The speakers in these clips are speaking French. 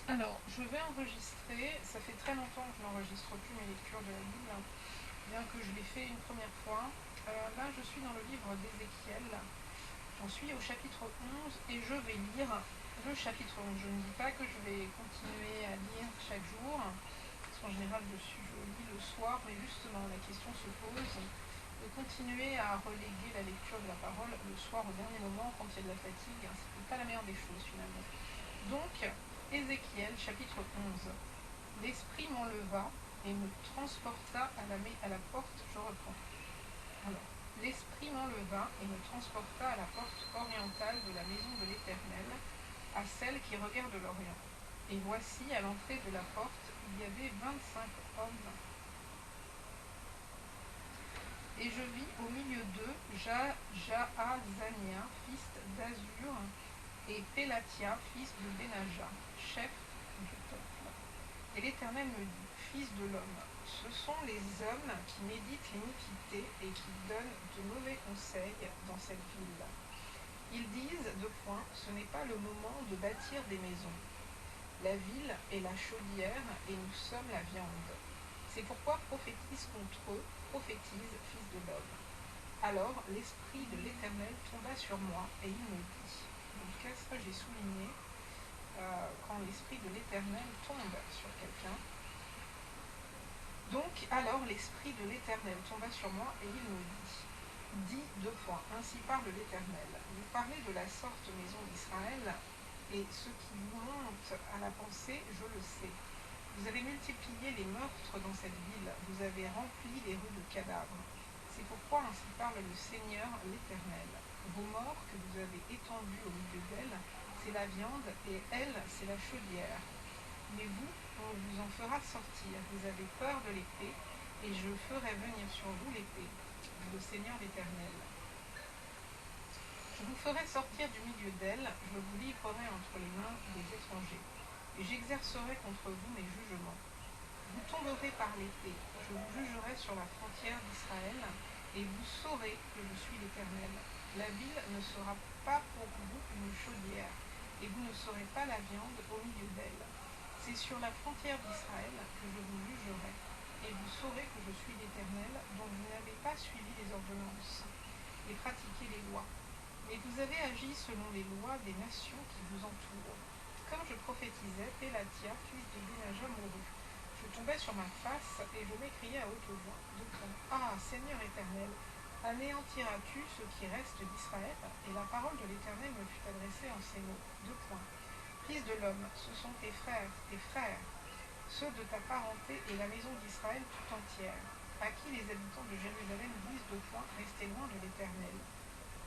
Alors, je vais enregistrer, ça fait très longtemps que je n'enregistre plus mes lectures de la Bible, bien que je l'ai fait une première fois. Là, je suis dans le livre d'Ézéchiel, j'en suis au chapitre 11 et je vais lire le chapitre 11. Je ne dis pas que je vais continuer à lire chaque jour, parce qu'en général je lis le soir, mais justement la question se pose de continuer à reléguer la lecture de la parole le soir au dernier moment quand il y a de la fatigue. C'est peut-être pas la meilleure des choses finalement. Donc, Ézéchiel, chapitre 11. L'Esprit m'enleva et me transporta à la porte. Je reprends. Alors, l'Esprit m'enleva et me transporta à la porte orientale de la maison de l'Éternel, à celle qui regarde l'Orient. Et voici, à l'entrée de la porte, il y avait 25 hommes. Et je vis au milieu d'eux Jaazania, fils d'Azur, et Pélatia, fils de Benaja, chef du peuple. Et l'Éternel me dit, fils de l'homme, ce sont les hommes qui méditent l'iniquité et qui donnent de mauvais conseils dans cette ville. Ils disent, ce n'est pas le moment de bâtir des maisons. La ville est la chaudière et nous sommes la viande. C'est pourquoi prophétise contre eux, prophétise, fils de l'homme. Alors l'Esprit de l'Éternel tomba sur moi et il me dit, donc ça j'ai souligné, quand l'Esprit de l'Éternel tombe sur quelqu'un. Donc alors l'Esprit de l'Éternel tomba sur moi et il me dit, ainsi parle l'Éternel, vous parlez de la sorte maison d'Israël, et ce qui vous monte à la pensée, je le sais. Vous avez multiplié les meurtres dans cette ville, vous avez rempli les rues de cadavres. C'est pourquoi ainsi parle le Seigneur l'Éternel. Vos morts que vous avez étendus au milieu d'elle, c'est la viande, et elle, c'est la chaudière. Mais vous, on vous en fera sortir. Vous avez peur de l'épée, et je ferai venir sur vous l'épée, dit le Seigneur l'Éternel. Je vous ferai sortir du milieu d'elle, je vous livrerai entre les mains des étrangers, et j'exercerai contre vous mes jugements. Vous tomberez par l'épée, je vous jugerai sur la frontière d'Israël, et vous saurez que je suis l'Éternel. La ville ne sera pas pour vous une chaudière, et vous ne saurez pas la viande au milieu d'elle. C'est sur la frontière d'Israël que je vous jugerai, et vous saurez que je suis l'Éternel, dont vous n'avez pas suivi les ordonnances, et pratiqué les lois. Mais vous avez agi selon les lois des nations qui vous entourent. Comme je prophétisais, Pélatia, fils de Benaja, mourut. Je tombai sur ma face et je m'écriai à haute voix. Ah, Seigneur éternel, anéantiras-tu ce qui reste d'Israël? Et la parole de l'Éternel me fut adressée en ces mots. Fils de l'homme, ce sont tes frères, ceux de ta parenté et la maison d'Israël tout entière, à qui les habitants de Jérusalem disent restez loin de l'Éternel.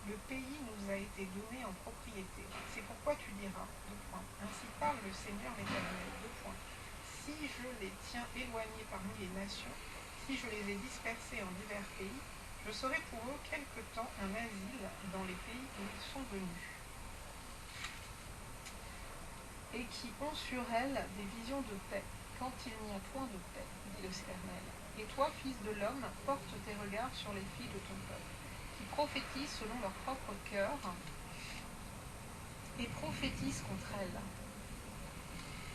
Le pays nous a été donné en propriété. C'est pourquoi tu diras, ainsi parle le Seigneur l'Éternel, si je les tiens éloignés parmi les nations, si je les ai dispersés en divers pays, je serai pour eux quelque temps un asile dans les pays où ils sont venus, et qui ont sur elles des visions de paix, quand il n'y a point de paix, dit le Seigneur. Et toi, fils de l'homme, porte tes regards sur les filles de ton peuple, qui prophétisent selon leur propre cœur, et prophétisent contre elles.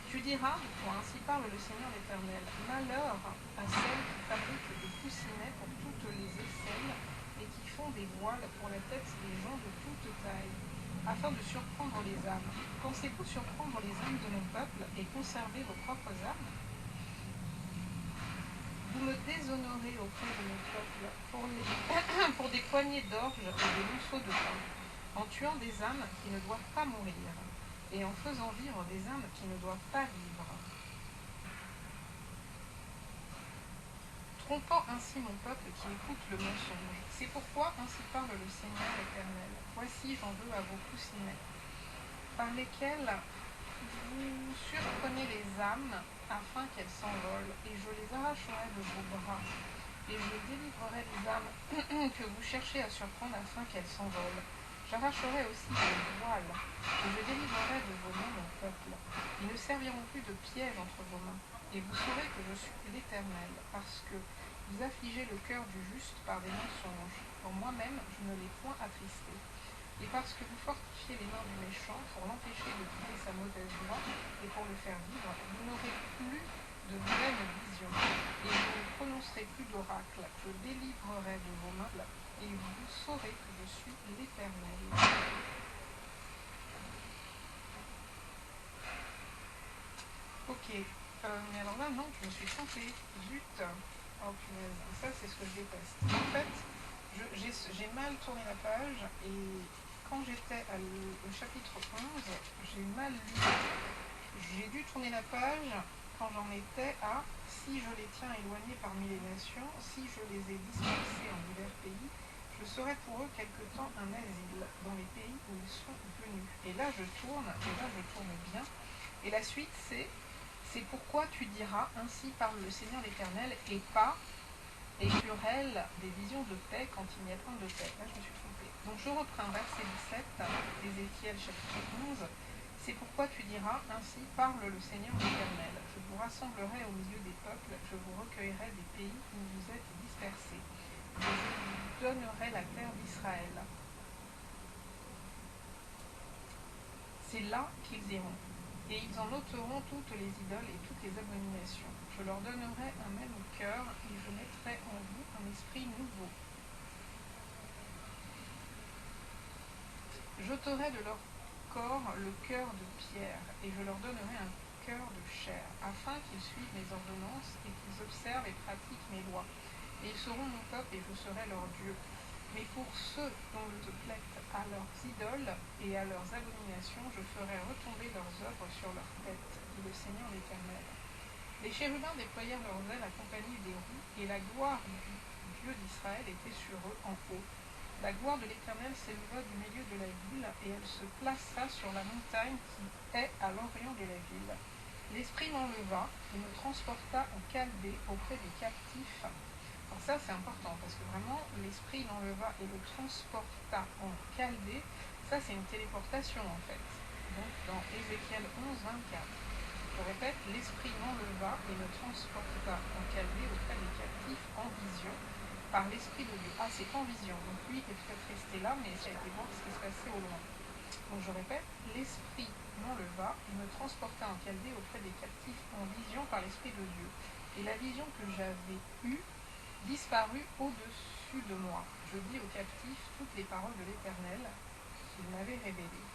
Tu diras, ainsi parle le Seigneur l'Éternel, malheur à celles qui fabriquent des coussinets pour toutes les aisselles et qui font des voiles pour la tête des gens de toute taille, afin de surprendre les âmes. Pensez-vous surprendre les âmes de mon peuple et conserver vos propres âmes? Vous me déshonorez auprès de mon peuple pour des poignées d'orge et des mousseaux de pain, en tuant des âmes qui ne doivent pas mourir, et en faisant vivre des âmes qui ne doivent pas vivre, trompant ainsi mon peuple qui écoute le mensonge. C'est pourquoi ainsi parle le Seigneur l'Éternel. Voici, j'en veux à vos coussinets, par lesquels vous surprenez les âmes afin qu'elles s'envolent, et je les arracherai de vos bras, et je délivrerai les âmes que vous cherchez à surprendre afin qu'elles s'envolent. J'arracherai aussi vos voiles, et je délivrerai de vos mains mon peuple. Ils ne serviront plus de piège entre vos mains, et vous saurez que je suis l'Éternel, parce que vous affligez le cœur du juste par des mensonges. Pour moi-même, je ne l'ai point attristé. et parce que vous fortifiez les mains du méchant pour l'empêcher de quitter sa mauvaise voie et pour le faire vivre, vous n'aurez plus de vaines visions, et vous ne prononcerez plus d'oracle. Je délivrerai de vos mains, et vous saurez que je suis l'Éternel. Ok, mais alors là, non, je me suis trompée. Zut. Oh punaise, ça c'est ce que je déteste. En fait, j'ai mal tourné la page, et quand j'étais au chapitre 11, j'ai mal lu. J'ai dû tourner la page quand j'en étais à « Si je les tiens éloignés parmi les nations, si je les ai dispersés en divers pays, je serai pour eux quelque temps un asile dans les pays où ils sont venus. » Et là je tourne bien. Et la suite c'est pourquoi tu diras, ainsi parle le Seigneur l'Éternel, et pas et querelle des visions de paix quand il n'y a point de paix. Là je me suis trompée. Donc je reprends verset 17 d'Ézéchiel chapitre 11. C'est pourquoi tu diras, ainsi parle le Seigneur l'Éternel. Je vous rassemblerai au milieu des peuples, je vous recueillerai des pays où vous êtes dispersés. Je vous donnerai la terre d'Israël. C'est là qu'ils iront. Et ils en ôteront toutes les idoles et toutes les abominations. Je leur donnerai un même cœur, et je mettrai en vous un esprit nouveau. J'ôterai de leur corps le cœur de pierre, et je leur donnerai un cœur de chair, afin qu'ils suivent mes ordonnances et qu'ils observent et pratiquent mes lois. Et ils seront mon peuple, et je serai leur Dieu. Mais pour ceux dont le plaît à leurs idoles et à leurs abominations, je ferai retomber leurs œuvres sur leur tête, dit le Seigneur l'Éternel. Les chérubins déployèrent leurs ailes accompagnés des roues, et la gloire du Dieu d'Israël était sur eux en haut. La gloire de l'Éternel s'éleva du milieu de la ville, et elle se plaça sur la montagne qui est à l'orient de la ville. L'Esprit m'enleva et me transporta en Chaldée auprès des captifs. Alors ça c'est important, parce que vraiment l'Esprit l'enleva et le transporta en Chaldée, ça c'est une téléportation en fait. Donc dans Ézéchiel 11, 24. Je répète, l'Esprit m'enleva et me transporta en Chaldée auprès des captifs en vision, par l'Esprit de Dieu. Ah, c'est en vision, donc lui est peut-être resté là, mais il a été voir ce qui se passait au loin. Donc je répète, l'Esprit m'enleva et me transporta en Chaldée auprès des captifs en vision par l'Esprit de Dieu. Et la vision que j'avais eue disparut au-dessus de moi. Je dis aux captifs toutes les paroles de l'Éternel qu'il m'avait révélées.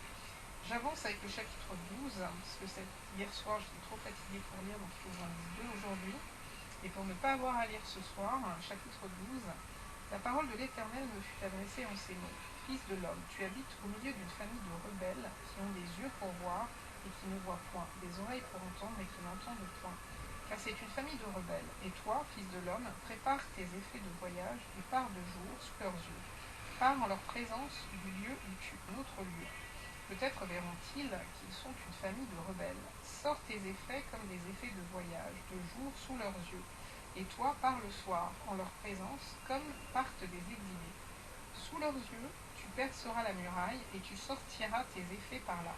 J'avance avec le chapitre 12, parce que hier soir j'étais trop fatiguée pour lire, donc il faut que j'en lise 2 aujourd'hui. Et pour ne pas avoir à lire ce soir, chapitre 12, la parole de l'Éternel me fut adressée en ces mots. Fils de l'homme, tu habites au milieu d'une famille de rebelles qui ont des yeux pour voir et qui ne voient point, des oreilles pour entendre et qui n'entendent point. Car c'est une famille de rebelles. Et toi, fils de l'homme, prépare tes effets de voyage et pars de jour sous leurs yeux. Pars en leur présence du lieu où tu es, un autre lieu. Peut-être verront-ils qu'ils sont une famille de rebelles. Sors tes effets comme des effets de voyage, de jour sous leurs yeux. Et toi, pars le soir, en leur présence, comme partent des exilés. Sous leurs yeux, tu perceras la muraille, et tu sortiras tes effets par là.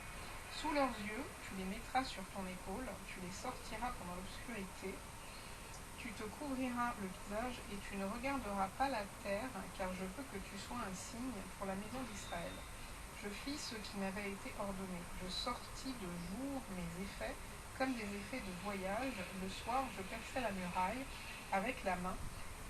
Sous leurs yeux, tu les mettras sur ton épaule, tu les sortiras pendant l'obscurité, tu te couvriras le visage, et tu ne regarderas pas la terre, car je veux que tu sois un signe pour la maison d'Israël. Je fis ce qui m'avait été ordonné. Je sortis de jour mes effets, comme des effets de voyage. Le soir, je perçai la muraille avec la main,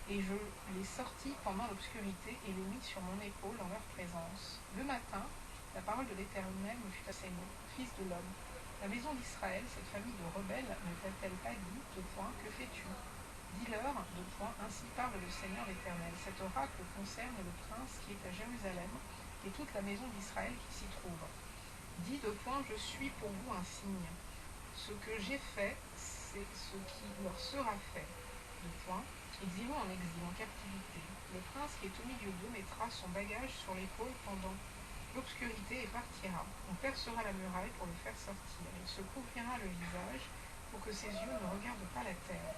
et je les sortis pendant l'obscurité, et les mis sur mon épaule en leur présence. Le matin, la parole de l'Éternel me fut à ces mots. Fils de l'homme, la maison d'Israël, cette famille de rebelles, ne t'a-t-elle pas dit, que fais-tu? Dis-leur, ainsi parle le Seigneur l'Éternel. Cet oracle concerne le prince qui est à Jérusalem, et toute la maison d'Israël qui s'y trouve. Dis, je suis pour vous un signe. Ce que j'ai fait, c'est ce qui leur sera fait. Ils iront en exil, en captivité. Le prince qui est au milieu d'eux mettra son bagage sur l'épaule pendant l'obscurité et partira. On percera la muraille pour le faire sortir. Il se couvrira le visage pour que ses yeux ne regardent pas la terre.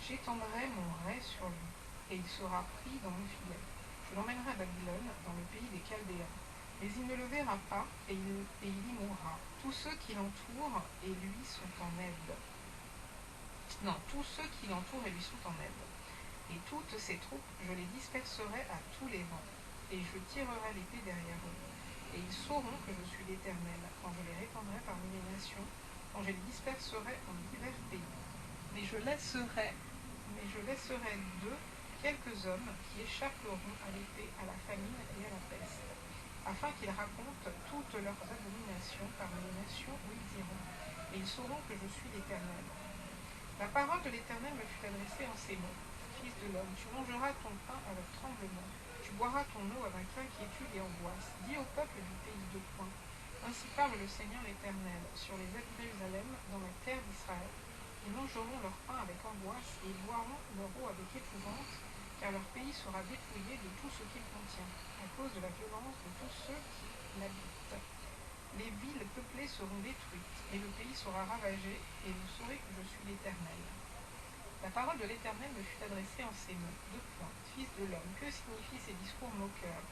J'étendrai mon rai sur lui, et il sera pris dans mon filet. Je l'emmènerai à Babylone, dans le pays des Chaldéens. Mais il ne le verra pas, et il y mourra. Tous ceux qui l'entourent et lui sont en aide. Non, tous ceux qui l'entourent et lui sont en aide. Et toutes ces troupes, je les disperserai à tous les vents, et je tirerai l'épée derrière eux. Et ils sauront que je suis l'Éternel, quand je les répandrai parmi les nations, quand je les disperserai en divers pays. Mais je laisserai d'eux quelques hommes qui échapperont à l'épée, à la famine et à la peste, afin qu'ils racontent toutes leurs abominations parmi les nations où ils iront. Et ils sauront que je suis l'Éternel. La parole de l'Éternel me fut adressée en ces mots. Fils de l'homme, tu mangeras ton pain avec tremblement, tu boiras ton eau avec inquiétude et angoisse. Dis au peuple du pays de point. Ainsi parle le Seigneur l'Éternel sur les habitants de Jérusalem, dans la terre d'Israël. Ils mangeront leur pain avec angoisse et ils boiront leur eau avec épouvante, car leur pays sera dépouillé de tout ce qu'il contient, à cause de la violence de tous ceux qui l'habitent. Les villes peuplées seront détruites, et le pays sera ravagé, et vous saurez que je suis l'Éternel. La parole de l'Éternel me fut adressée en ces mots. Fils de l'homme, que signifient ces discours moqueurs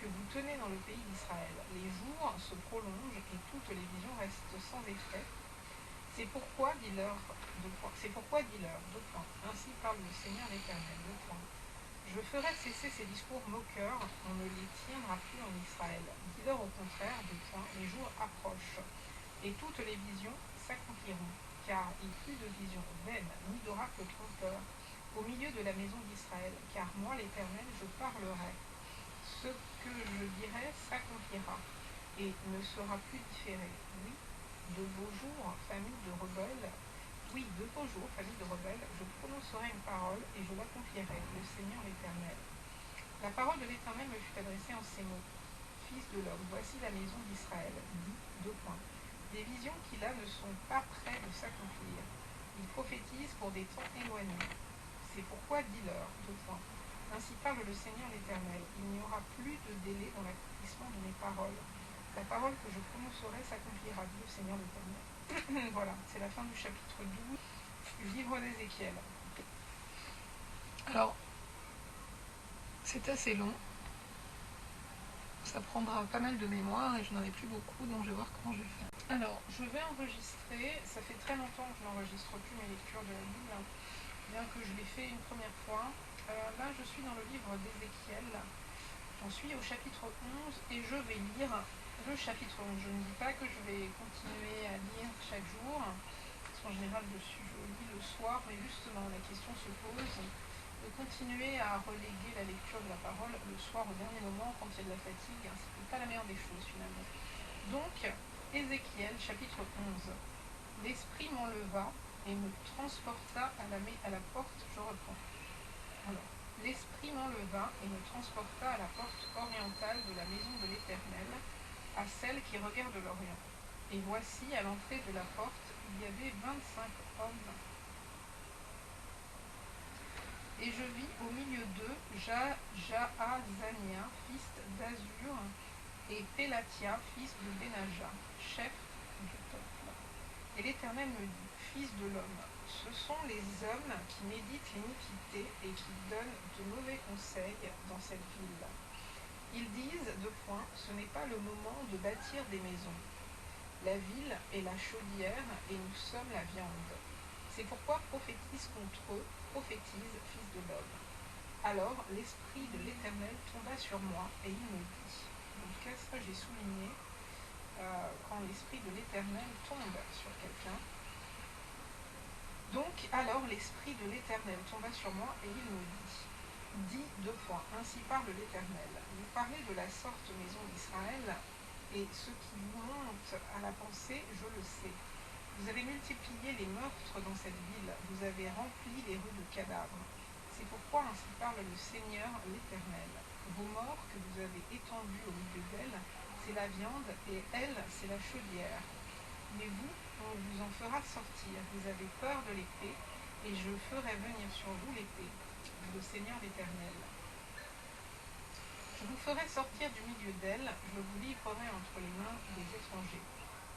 que vous tenez dans le pays d'Israël? Les jours se prolongent, et toutes les visions restent sans effet. C'est pourquoi dis-leur, ainsi parle le Seigneur l'Éternel, je ferai cesser ces discours moqueurs, on ne les tiendra plus en Israël. Dis-leur au contraire, les jours approchent, et toutes les visions s'accompliront, car il n'y eut de vision vaine, ni d'oracle trompeur, au milieu de la maison d'Israël, car moi l'Éternel, je parlerai. Ce que je dirai s'accomplira, et ne sera plus différé. Oui, de vos jours, famille de rebelles, je prononcerai une parole et je l'accomplirai, le Seigneur l'Éternel. La parole de l'Éternel me fut adressée en ces mots. Fils de l'homme, voici la maison d'Israël, dit, des visions qui là ne sont pas près de s'accomplir. Ils prophétisent pour des temps éloignés. C'est pourquoi dis-leur, ainsi parle le Seigneur l'Éternel, il n'y aura plus de délai dans l'accomplissement de mes paroles. La parole que je prononcerai s'accomplira, dit le Seigneur l'Éternel. Voilà, c'est la fin du chapitre 12 du livre d'Ézéchiel. Alors, c'est assez long. Ça prendra pas mal de mémoire et je n'en ai plus beaucoup, donc je vais voir comment je vais faire. Alors, je vais enregistrer. Ça fait très longtemps que je n'enregistre plus mes lectures de la Bible, bien que je l'ai fait une première fois. Là, je suis dans le livre d'Ézéchiel. J'en suis au chapitre 11 et je vais lire le chapitre 11. Je ne dis pas que je vais continuer à lire chaque jour, parce qu'en général je lis le soir, mais justement la question se pose de continuer à reléguer la lecture de la parole le soir au dernier moment quand il y a de la fatigue. Ce n'est pas la meilleure des choses finalement. Donc, Ézéchiel chapitre 11. L'Esprit m'enleva et me transporta à la porte, je reprends. Alors, l'Esprit m'enleva et me transporta à la porte orientale de la maison de l'Éternel, à celle qui regarde l'Orient. Et voici, à l'entrée de la porte, il y avait 25 hommes. Et je vis au milieu d'eux Jaazania, fils d'Azur, et Pélatia, fils de Benaja, chef du peuple. Et l'Éternel me dit, fils de l'homme, ce sont les hommes qui méditent l'iniquité et qui donnent de mauvais conseils dans cette ville. Ils disent, ce n'est pas le moment de bâtir des maisons. La ville est la chaudière et nous sommes la viande. C'est pourquoi prophétise contre eux, prophétise, fils de l'homme. Alors l'Esprit de l'Éternel tomba sur moi et il me dit, en tout cas ça j'ai souligné, quand l'Esprit de l'Éternel tombe sur quelqu'un. Donc, alors l'Esprit de l'Éternel tomba sur moi et il me dit, ainsi parle l'Éternel. Vous parlez de la sorte maison d'Israël, et ce qui vous monte à la pensée, je le sais. Vous avez multiplié les meurtres dans cette ville, vous avez rempli les rues de cadavres. C'est pourquoi ainsi parle le Seigneur l'Éternel. Vos morts que vous avez étendus au milieu d'elle, c'est la viande, et elle, c'est la chaudière. Mais vous, on vous en fera sortir. Vous avez peur de l'épée, et je ferai venir sur vous l'épée, dit le Seigneur l'Éternel. Je vous ferai sortir du milieu d'elle, je vous livrerai entre les mains des étrangers,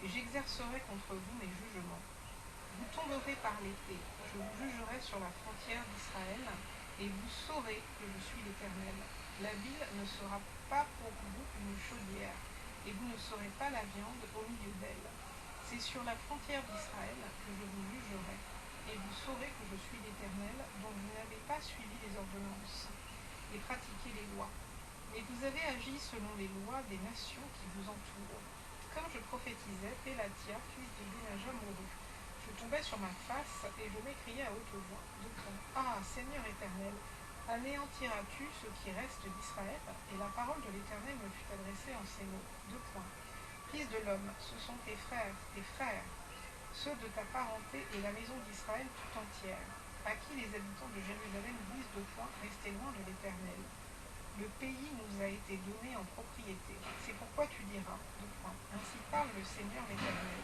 et j'exercerai contre vous mes jugements. Vous tomberez par l'épée, je vous jugerai sur la frontière d'Israël, et vous saurez que je suis l'Éternel. La ville ne sera pas pour vous une chaudière, et vous ne saurez pas la viande au milieu d'elle. C'est sur la frontière d'Israël que je vous jugerai, et vous saurez que je suis l'Éternel, dont vous n'avez pas suivi les ordonnances, et pratiqué les lois. Mais vous avez agi selon les lois des nations qui vous entourent. Comme je prophétisais, Pélatia, fils de Bénaja, mourut. Je tombai sur ma face et je m'écriai à haute voix. Ah, Seigneur éternel, anéantiras-tu ce qui reste d'Israël? Et la parole de l'Éternel me fut adressée en ces mots. Fils de l'homme, ce sont tes frères, ceux de ta parenté et la maison d'Israël tout entière, à qui les habitants de Jérusalem disent restez loin de l'Éternel. Le pays nous a été donné en propriété. C'est pourquoi tu diras, ainsi parle le Seigneur l'Éternel,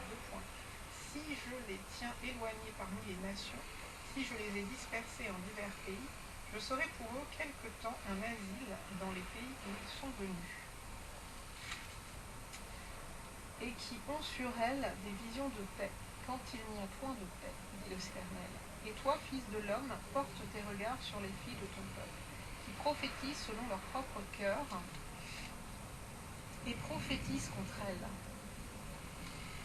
si je les tiens éloignés parmi les nations, si je les ai dispersés en divers pays, je serai pour eux quelque temps un asile dans les pays où ils sont venus, et qui ont sur elles des visions de paix, quand ils n'y ont point de paix, dit l'Éternel. Et toi, fils de l'homme, porte tes regards sur les filles de ton peuple, qui prophétisent selon leur propre cœur, et prophétisent contre elles.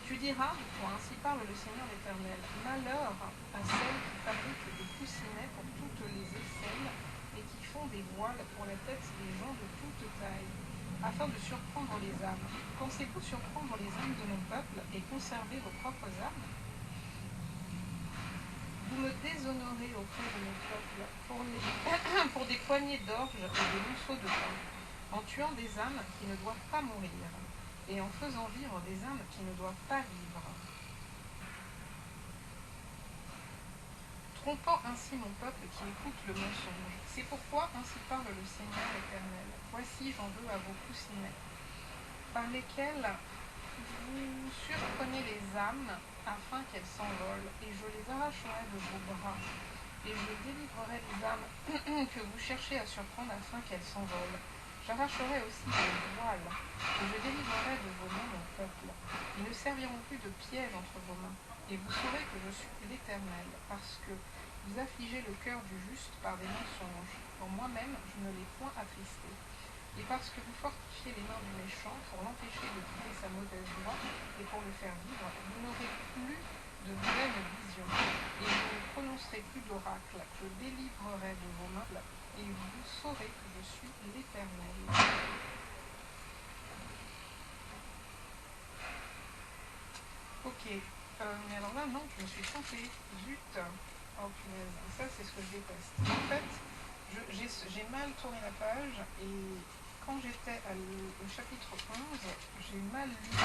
Tu diras, ainsi parle le Seigneur l'Éternel, malheur à celles qui fabriquent des coussinets pour toutes les aisselles et qui font des voiles pour la tête des gens de toute taille, afin de surprendre les âmes. Pensez-vous surprendre les âmes de mon peuple et conserver vos propres âmes? Vous me déshonorez auprès de mon peuple pour des poignées d'orge et des monceaux de pain, en tuant des âmes qui ne doivent pas mourir, et en faisant vivre des âmes qui ne doivent pas vivre, trompant ainsi mon peuple qui écoute le mensonge. C'est pourquoi ainsi parle le Seigneur l'Éternel. Voici, j'en veux à vos coussinets, par lesquels vous surprenez les âmes afin qu'elles s'envolent, et je les arracherai de vos bras, et je délivrerai les âmes que vous cherchez à surprendre afin qu'elles s'envolent. J'arracherai aussi vos voiles, et je délivrerai de vos mains mon peuple. Ils ne serviront plus de piège entre vos mains, et vous saurez que je suis l'Éternel, parce que vous affligez le cœur du juste par des mensonges. Pour moi-même, je ne l'ai point attristé. Et parce que vous fortifiez les mains du méchant pour l'empêcher de quitter sa mauvaise voie et pour le faire vivre, vous n'aurez plus de vaines visions, et vous ne prononcerez plus d'oracle. Je délivrerai de vos mains, et vous saurez que je suis l'Éternel. Ok, mais alors là, non, je me suis trompée. Zut. Oh punaise, ça c'est ce que je déteste. En fait, j'ai mal tourné la page, et quand j'étais au chapitre 11, j'ai mal lu.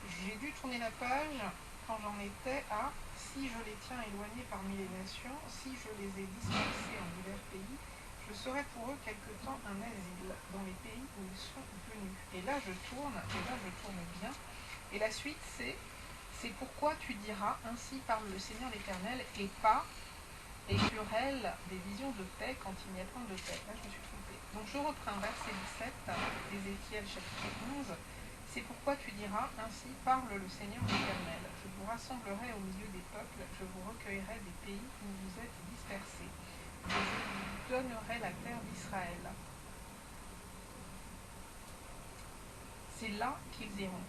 J'ai dû tourner la page quand j'en étais à « Si je les tiens éloignés parmi les nations, si je les ai dispersés en divers pays, je serai pour eux quelque temps un asile dans les pays où ils sont venus. » Et là je tourne bien. Et la suite c'est pourquoi tu diras, ainsi parle le Seigneur l'Éternel, et pas, et sur elle des visions de paix quand il n'y a point de paix. Là je me suis trompée. Donc je reprends verset 17 d'Ézéchiel chapitre 11. C'est pourquoi tu diras, ainsi parle le Seigneur l'Éternel. Je vous rassemblerai au milieu des peuples, je vous recueillerai des pays où vous êtes dispersés. Et je vous donnerai la terre d'Israël. C'est là qu'ils iront.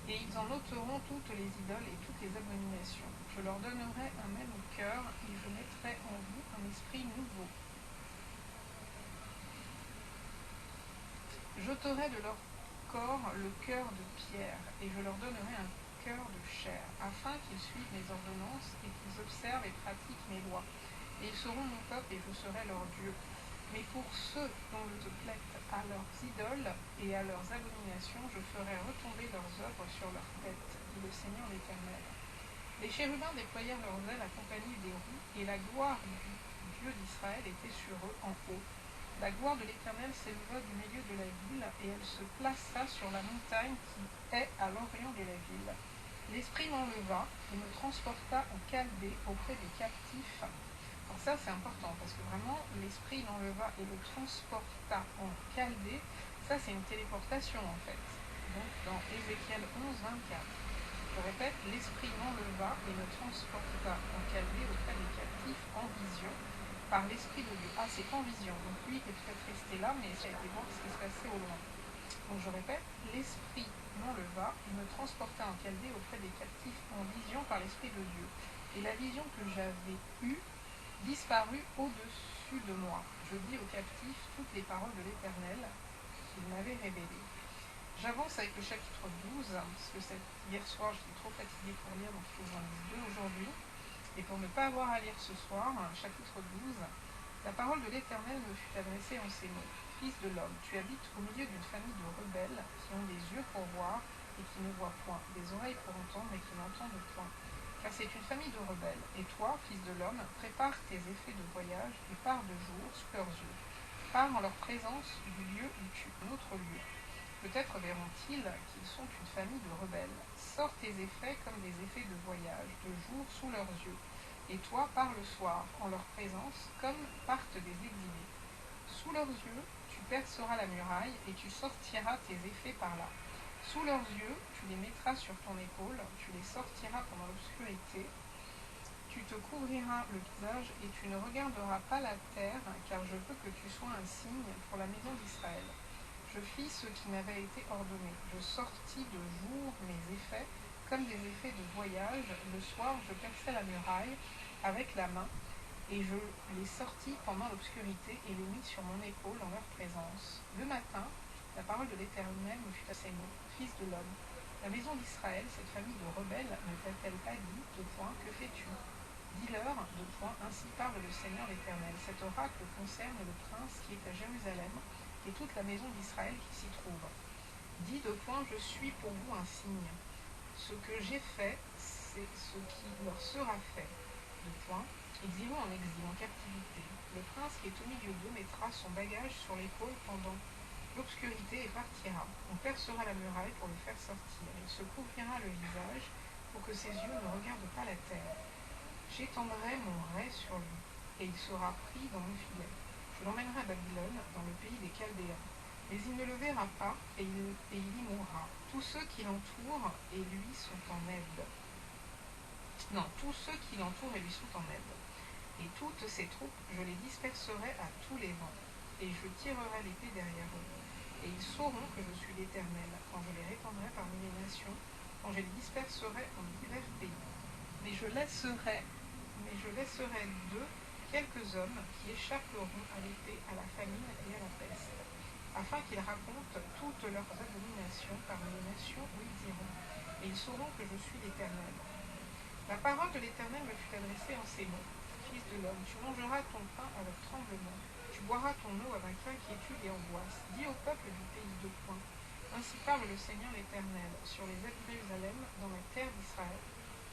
Et ils en ôteront toutes les idoles et toutes les abominations. Je leur donnerai un même cœur, et je mettrai en vous un esprit nouveau. J'ôterai de leur corps le cœur de pierre, et je leur donnerai un cœur de chair, afin qu'ils suivent mes ordonnances et qu'ils observent et pratiquent mes lois. Et ils seront mon peuple, et je serai leur Dieu. Mais pour ceux dont le plaît à leurs idoles et à leurs abominations, je ferai retomber leurs œuvres sur leur tête, dit le Seigneur l'Éternel. Les chérubins déployèrent leurs ailes accompagnés des roues, et la gloire du Dieu d'Israël était sur eux en haut. La gloire de l'Éternel s'éleva du milieu de la ville, et elle se plaça sur la montagne qui est à l'orient de la ville. L'Esprit m'enleva et me transporta en Chaldée auprès des captifs. Alors ça c'est important, parce que vraiment l'Esprit l'enleva et le transporta en Chaldée, ça c'est une téléportation en fait. Donc dans Ézéchiel 11, 24. Je répète, l'Esprit m'enleva et me transporta en Chaldée auprès des captifs en vision, par l'Esprit de Dieu. Ah, c'est en vision, donc lui est peut-être resté là, mais ça a été voir ce qui se passait au loin. Donc je répète, l'Esprit m'enleva et me transporta en Chaldée auprès des captifs en vision par l'Esprit de Dieu. Et la vision que j'avais eue disparut au-dessus de moi. Je dis aux captifs toutes les paroles de l'Éternel. qu'il m'avait révélé. J'avance avec le chapitre 12, parce que hier soir j'étais trop fatiguée pour lire, donc il faut que j'en lise 2 aujourd'hui. Et pour ne pas avoir à lire ce soir, chapitre 12, la parole de l'Éternel me fut adressée en ces mots. Fils de l'homme, tu habites au milieu d'une famille de rebelles qui ont des yeux pour voir et qui ne voient point, des oreilles pour entendre et qui n'entendent point. Car c'est une famille de rebelles. Et toi, fils de l'homme, prépare tes effets de voyage et pars de jour sous leurs yeux. Pars en leur présence du lieu où tu es, un autre lieu. Peut-être verront-ils qu'ils sont une famille de rebelles. Sors tes effets comme des effets de voyage, de jour sous leurs yeux. Et toi, pars le soir, en leur présence, comme partent des exilés. Sous leurs yeux, tu perceras la muraille, et tu sortiras tes effets par là. Sous leurs yeux, tu les mettras sur ton épaule, tu les sortiras pendant l'obscurité, tu te couvriras le visage, et tu ne regarderas pas la terre, car je veux que tu sois un signe pour la maison d'Israël. Je fis ce qui m'avait été ordonné. Je sortis de jour mes effets, comme des effets de voyage. Le soir, je perçai la muraille avec la main, et je les sortis pendant l'obscurité et les mis sur mon épaule en leur présence. Le matin, la parole de l'Éternel me fut à ces mots. Fils de l'homme, la maison d'Israël, cette famille de rebelles, ne t'a-t-elle pas dit, que fais-tu? Dis-leur, ainsi parle le Seigneur l'Éternel. Cet oracle concerne le prince qui est à Jérusalem, et toute la maison d'Israël qui s'y trouve. Dis, je suis pour vous un signe. Ce que j'ai fait, c'est ce qui leur sera fait. Ils iront en exil, en captivité. Le prince qui est au milieu d'eux mettra son bagage sur l'épaule pendant l'obscurité et partira. On percera la muraille pour le faire sortir. Il se couvrira le visage pour que ses yeux ne regardent pas la terre. J'étendrai mon rai sur lui, et il sera pris dans mon filet. Je l'emmènerai à Babylone, dans le pays des Chaldéens. Mais il ne le verra pas, et il y mourra. Tous ceux qui l'entourent et lui sont en aide. Tous ceux qui l'entourent et lui sont en aide. Et toutes ces troupes, je les disperserai à tous les vents, et je tirerai l'épée derrière eux. Et ils sauront que je suis l'Éternel, quand je les répandrai parmi les nations, quand je les disperserai en divers pays. Mais je laisserai d'eux quelques hommes qui échapperont à l'épée, à la famine et à la peste, afin qu'ils racontent toutes leurs abominations parmi les nations où ils iront, et ils sauront que je suis l'Éternel. La parole de l'Éternel me fut adressée en ces mots. Fils de l'homme, tu mangeras ton pain avec tremblement, tu boiras ton eau avec inquiétude et angoisse. Dis au peuple du pays de point. Ainsi parle le Seigneur l'Éternel, sur les ailes de Jérusalem, dans la terre d'Israël.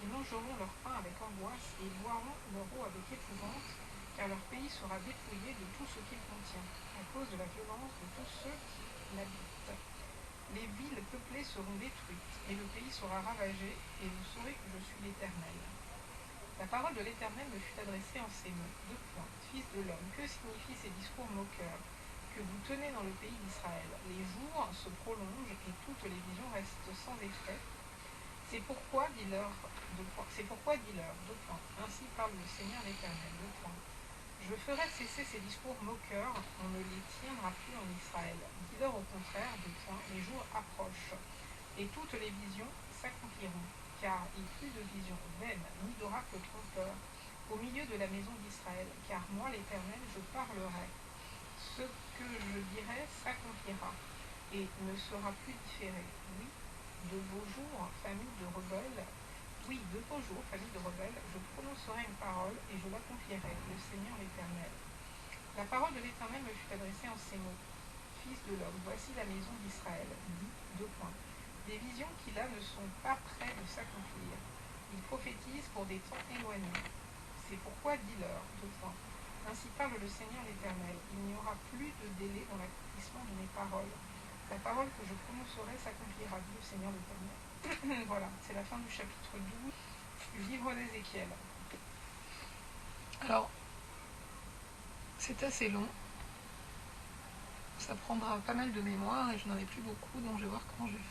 Ils mangeront leur pain avec angoisse, et ils boiront leur eau avec épouvante, car leur pays sera dépouillé de tout ce qu'il contient, à cause de la violence de tous ceux qui l'habitent. Les villes peuplées seront détruites, et le pays sera ravagé, et vous saurez que je suis l'Éternel. La parole de l'Éternel me fut adressée en ces mots. Fils de l'homme, que signifient ces discours moqueurs que vous tenez dans le pays d'Israël? Les jours se prolongent, et toutes les visions restent sans effet. C'est pourquoi dis-leur, ainsi parle le Seigneur l'Éternel, Je ferai cesser ces discours moqueurs, on ne les tiendra plus en Israël. Dis-leur au contraire, les jours approchent, et toutes les visions s'accompliront, car il n'y a plus de visions vaines, ni d'oracle trompeur, au milieu de la maison d'Israël, car moi l'Éternel, je parlerai. Ce que je dirai s'accomplira, et ne sera plus différé. Oui, de vos jours, famille de rebelles, je prononcerai une parole et je l'accomplirai, le Seigneur l'Éternel. La parole de l'Éternel me fut adressée en ces mots. Fils de l'homme, voici la maison d'Israël. Dis, des visions qui là ne sont pas près de s'accomplir. Ils prophétisent pour des temps éloignés. C'est pourquoi dis-leur, ainsi parle le Seigneur l'Éternel. Il n'y aura plus de délai dans l'accomplissement de mes paroles. La parole que je prononcerai s'accomplira, dit le Seigneur l'Éternel. Voilà, c'est la fin du chapitre 12 du livre d'Ézéchiel. Alors, c'est assez long. Ça prendra pas mal de mémoire et je n'en ai plus beaucoup, donc je vais voir comment je vais